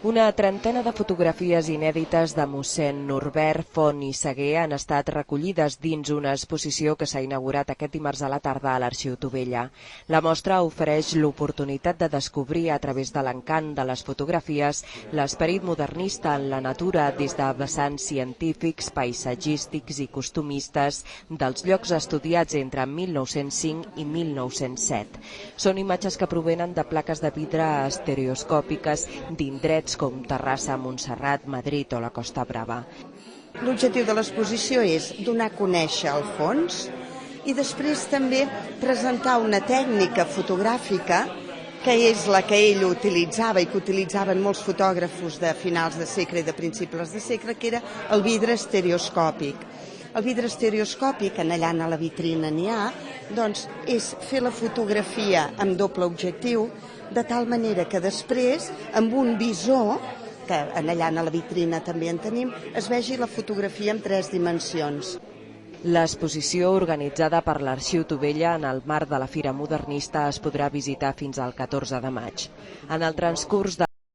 Una trentena de fotografies inèdites de mossèn Norbert Font i Seguer han estat recollides dins una exposició que s'ha inaugurat aquest dimarts a la tarda a l'Arxiu Tubella. La mostra ofereix l'oportunitat de descobrir a través de l'encant de les fotografies l'esperit modernista en la natura des de vessants científics, paisatgístics i costumistes dels llocs estudiats entre 1905 i 1907. Són imatges que provenen de plaques de vidre estereoscòpiques d'indrets com Terrassa, Montserrat, Madrid o la Costa Brava. L'objectiu de l'exposició és donar a conèixer el fons i després també presentar una tècnica fotogràfica que és la que ell utilitzava i que utilitzaven molts fotògrafos de finals de segle i de principis de segle, que era el vidre estereoscòpic. El vidre estereoscòpic, allà a la vitrina n'hi ha, doncs és fer la fotografia amb doble objectiu, de tal manera que després, amb un visor, que allà a la vitrina també en tenim, es vegi la fotografia en 3 dimensions. L'exposició, organitzada per l'Arxiu Tubella en el marc de la Fira Modernista, es podrà visitar fins al 14 de maig. En el transcurs de